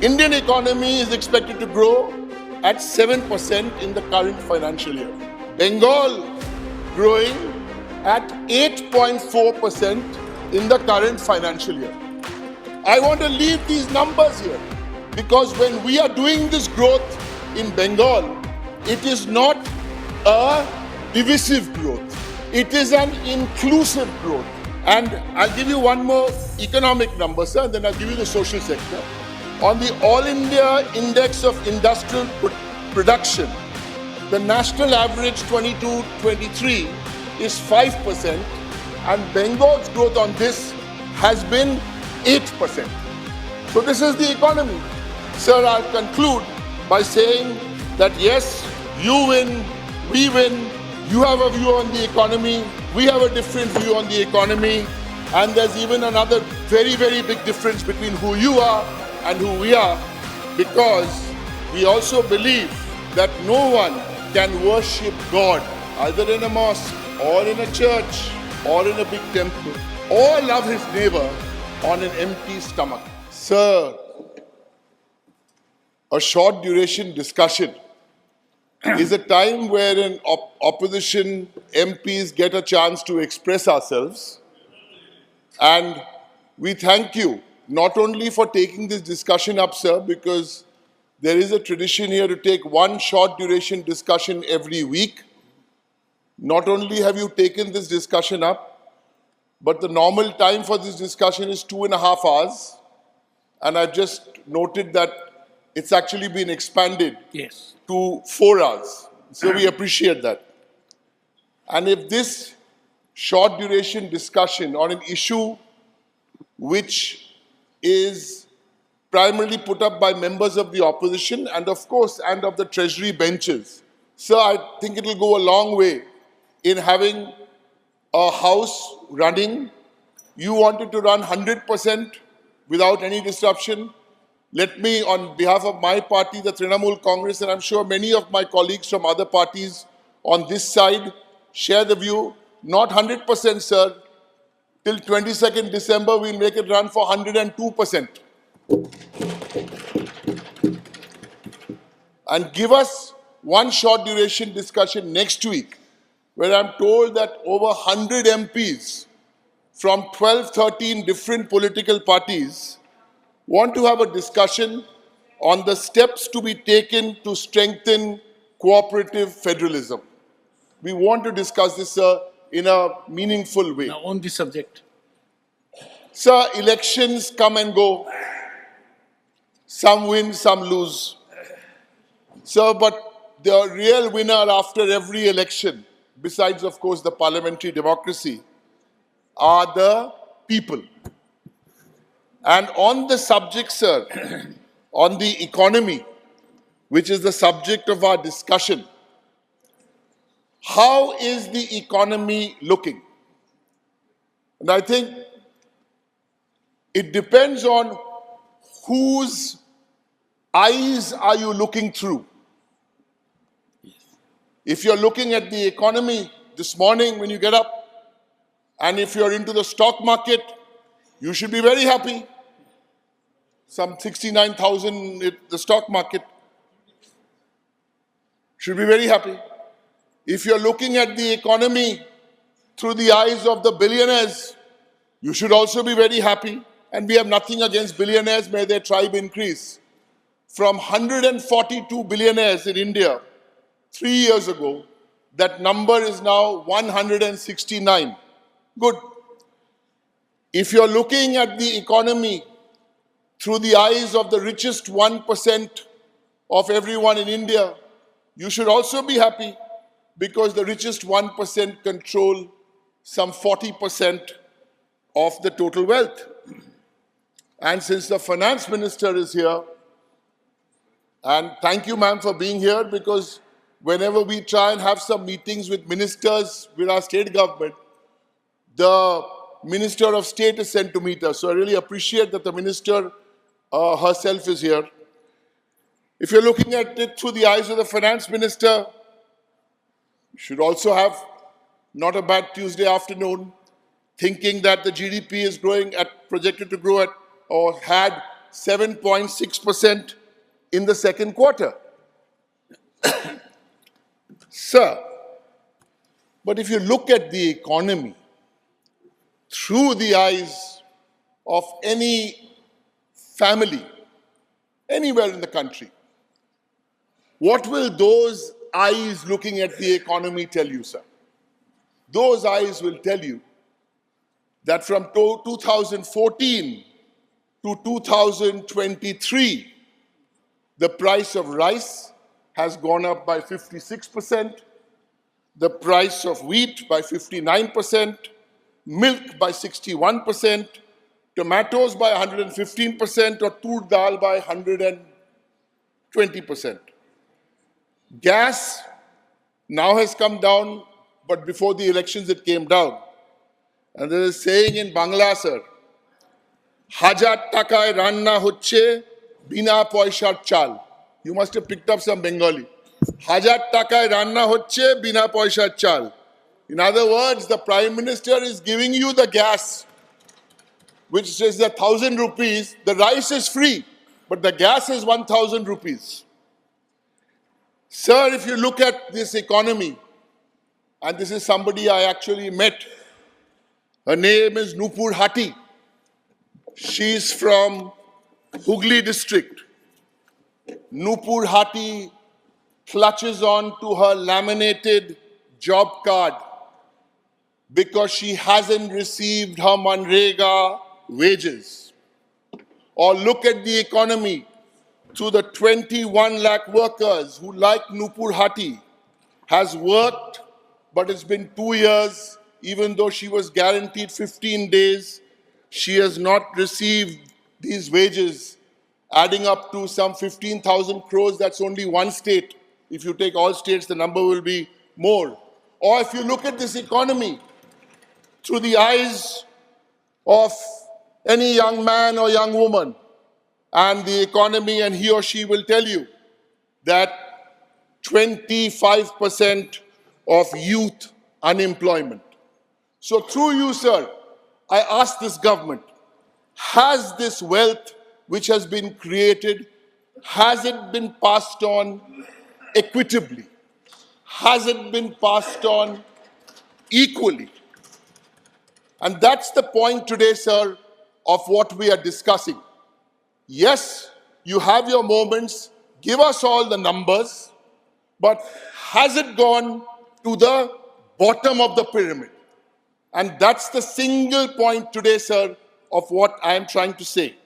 Indian economy is expected to grow at 7% in the current financial year. Bengal growing at 8.4% in the current financial year. I want to leave these numbers here because when we are doing this growth in Bengal, it is not a divisive growth. It is an inclusive growth. And I'll give you one more economic number, sir, and then I'll give you the social sector. On the All India Index of Industrial Production, the national average 22-23 is 5%, and Bengal's growth on this has been 8%. So this is the economy. Sir, I'll conclude by saying that yes, you win, we win, you have a view on the economy, we have a different view on the economy, and there's even another very, very big difference between who you are and who we are, because we also believe that no one can worship God either in a mosque or in a church or in a big temple or love his neighbor on an empty stomach. Sir, a short duration discussion is a time where opposition MPs get a chance to express ourselves, and we thank you not only for taking this discussion up, sir, because there is a tradition here to take one short duration discussion every week. Not only have you taken this discussion up, but the normal time for this discussion is 2.5 hours. And I've just noted that it's actually been expanded to 4 hours. So we appreciate that. And if this short duration discussion on an issue which is primarily put up by members of the opposition and of course and of the treasury benches, sir, I think it will go a long way in having a house running. You wanted to run 100% without any disruption. Let me, on behalf of my party, the Trinamool Congress, and I'm sure many of my colleagues from other parties on this side share the view, not 100%, sir. Till 22nd December, we'll make it run for 102%. And give us one short duration discussion next week, where I'm told that over 100 MPs from 12, 13 different political parties want to have a discussion on the steps to be taken to strengthen cooperative federalism. We want to discuss this, sir, in a meaningful way. Now, on this subject. Sir, elections come and go. Some win, some lose. Sir, but the real winner after every election, besides, of course, the parliamentary democracy, are the people. And on the subject, sir, on the economy, which is the subject of our discussion, how is the economy looking? And I think it depends on whose eyes are you looking through. If you're looking at the economy this morning when you get up, and if you're into the stock market, you should be very happy. Some 69,000 in the stock market. Should be very happy. If you're looking at the economy through the eyes of the billionaires, you should also be very happy. And we have nothing against billionaires, may their tribe increase. From 142 billionaires in India 3 years ago, that number is now 169. Good. If you're looking at the economy through the eyes of the richest 1% of everyone in India, you should also be happy, because the richest 1% control some 40% of the total wealth. And since the finance minister is here, and thank you, ma'am, for being here, because whenever we try and have some meetings with ministers with our state government, the Minister of State is sent to meet us. So I really appreciate that the minister herself is here. If you're looking at it through the eyes of the finance minister, you should also have not a bad Tuesday afternoon, thinking that the GDP is growing projected to grow at, or had 7.6% in the second quarter. Sir, but if you look at the economy through the eyes of any family anywhere in the country, what will those eyes looking at the economy tell you, sir? Those eyes will tell you that from 2014 to 2023, the price of rice has gone up by 56%, the price of wheat by 59%, milk by 61%, tomatoes by 115%, or tur dal by 120%. Gas now has come down, but before the elections it came down. And there is a saying in Bangla, sir, Hajar takai ranna hocche bina poishar chal. You must have picked up some Bengali. Hajar takai ranna hocche bina poishar chal. In other words, the Prime Minister is giving you the gas, which is 1,000 rupees. The rice is free, but the gas is 1,000 rupees. Sir, if you look at this economy, and this is somebody I actually met, her name is Nupur Hati. She's from Hooghly district. Nupur Hati clutches on to her laminated job card because she hasn't received her Manrega wages. Or look at the economy to the 21 lakh workers who, like Nupur Hati, has worked, but it's been 2 years, even though she was guaranteed 15 days, she has not received these wages, adding up to some 15,000 crores. That's only one state. If you take all states, the number will be more. Or if you look at this economy through the eyes of any young man or young woman, and the economy, and he or she will tell you that 25% of youth unemployment. So through you, sir, I ask this government, has this wealth which has been created, has it been passed on equitably? Has it been passed on equally? And that's the point today, sir, of what we are discussing. Yes, you have your moments, give us all the numbers, but has it gone to the bottom of the pyramid? And that's the single point today, sir, of what I am trying to say.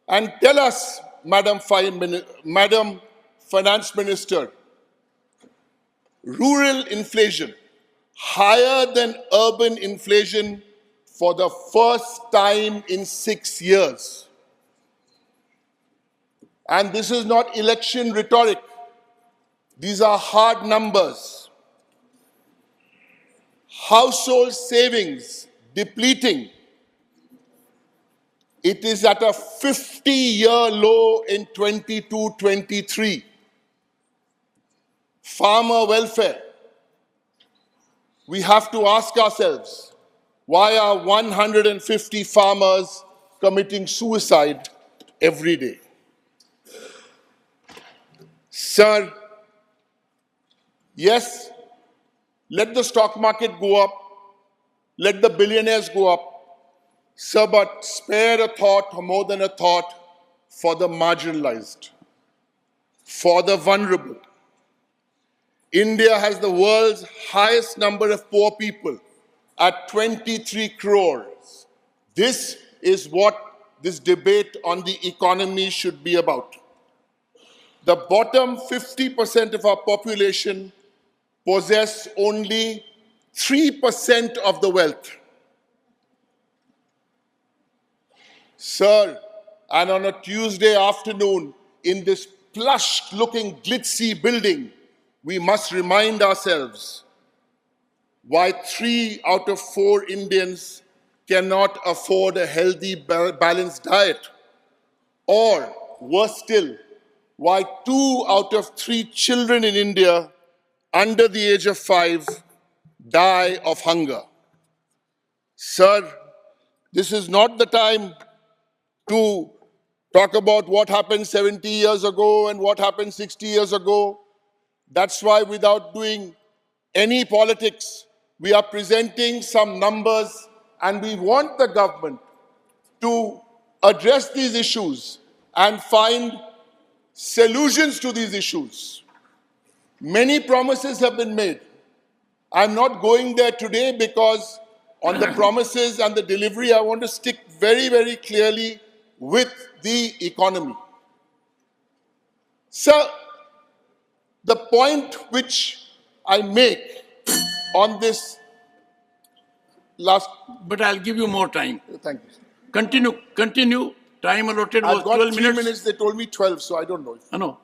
And tell us, Madam Finance Minister, rural inflation higher than urban inflation for the first time in 6 years. And this is not election rhetoric. These are hard numbers. Household savings depleting. It is at a 50-year low in 22-23. Farmer welfare. We have to ask ourselves, why are 150 farmers committing suicide every day? Sir, yes, let the stock market go up, let the billionaires go up, sir, but spare a thought, or more than a thought, for the marginalized, for the vulnerable. India has the world's highest number of poor people at 23 crores. This is what this debate on the economy should be about. The bottom 50% of our population possess only 3% of the wealth. Sir, and on a Tuesday afternoon in this plush-looking glitzy building, we must remind ourselves why 3 out of 4 Indians cannot afford a healthy, balanced diet. Or, worse still, why 2 out of 3 children in India under the age of 5 die of hunger. Sir, this is not the time to talk about what happened 70 years ago and what happened 60 years ago. That's why, without doing any politics, we are presenting some numbers, and we want the government to address these issues and find solutions to these issues. Many promises have been made. I'm not going there today because on the promises and the delivery, I want to stick very, very clearly with the economy. Sir, the point which I make on this last... But I'll give you more time. Thank you, sir. Continue. Time allotted was I've got 12 3 minutes. minutes. They told me 12, so I don't know. No,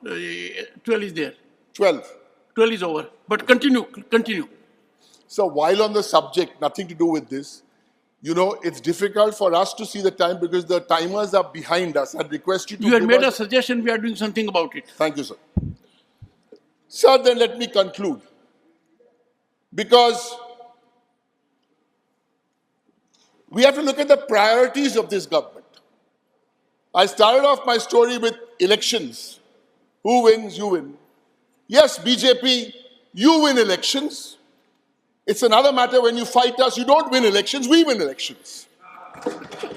12 is there. 12. 12 is over. But continue. So while on the subject, nothing to do with this, you know, it's difficult for us to see the time because the timers are behind us. I'd request you to... You had made a suggestion, we are doing something about it. Thank you, sir. Sir, then let me conclude. Because we have to look at the priorities of this government. I started off my story with elections. Who wins? You win. Yes, BJP, you win elections. It's another matter when you fight us, you don't win elections, we win elections.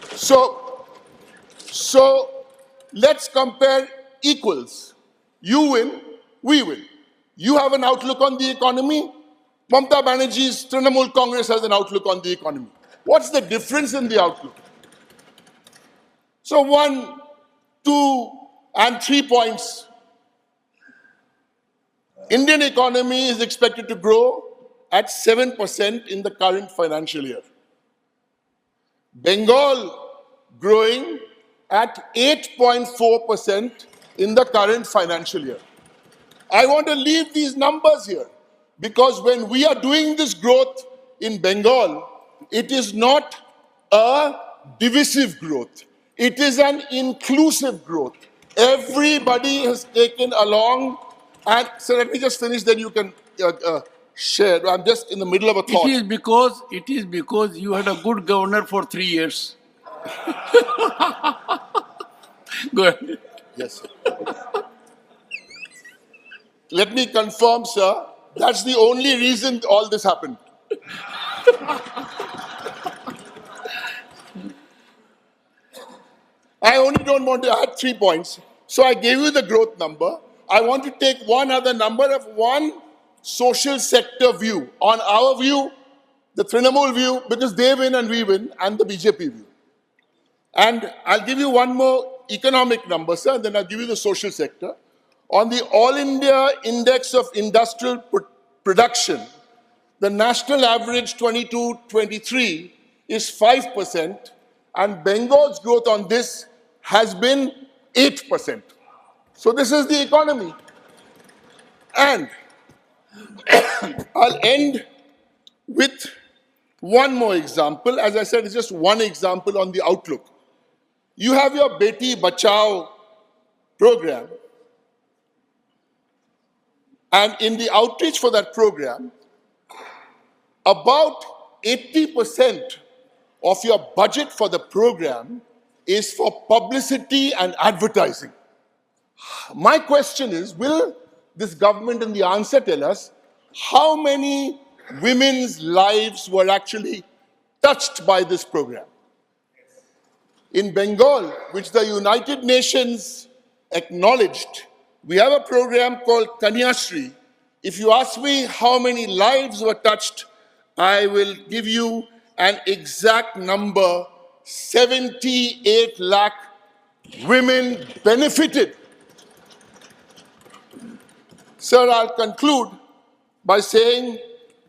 So let's compare equals. You win, we win. You have an outlook on the economy. Mamata Banerjee's Trinamool Congress has an outlook on the economy. What's the difference in the outlook? So 1, 2, and 3 points. Indian economy is expected to grow at 7% in the current financial year. Bengal growing at 8.4% in the current financial year. I want to leave these numbers here because when we are doing this growth in Bengal, it is not a divisive growth. It is an inclusive growth. Everybody has taken along. And so let me just finish, then you can share. I'm just in the middle of a thought. It is because you had a good governor for 3 years. Go ahead. Yes, sir. Let me confirm, sir, that's the only reason all this happened. I only don't want to add 3 points. So I gave you the growth number. I want to take one other number of one social sector view. On our view, the Trinamool view, because they win and we win, and the BJP view. And I'll give you one more economic number, sir, and then I'll give you the social sector. On the All India Index of Industrial Production, the national average 22-23 is 5%, and Bengal's growth on this has been 8%. So this is the economy. And I'll end with one more example. As I said, it's just one example on the outlook. You have your Beti Bachao program. And in the outreach for that program, about 80% of your budget for the program is for publicity and advertising. My question is, will this government and the answer tell us how many women's lives were actually touched by this program? In Bengal, which the United Nations acknowledged, we have a program called Kanyashree. If you ask me how many lives were touched, I will give you an exact number. 78 lakh women benefited. Sir, I'll conclude by saying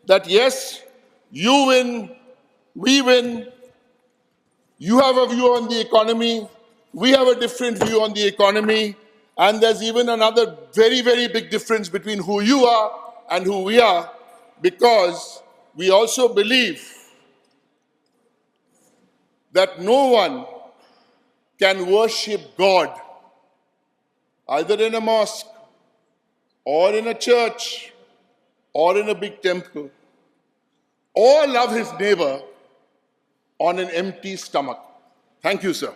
that yes, you win, we win. You have a view on the economy, we have a different view on the economy, and there's even another very, very big difference between who you are and who we are, because we also believe that no one can worship God either in a mosque or in a church or in a big temple, or love his neighbor on an empty stomach. Thank you, sir.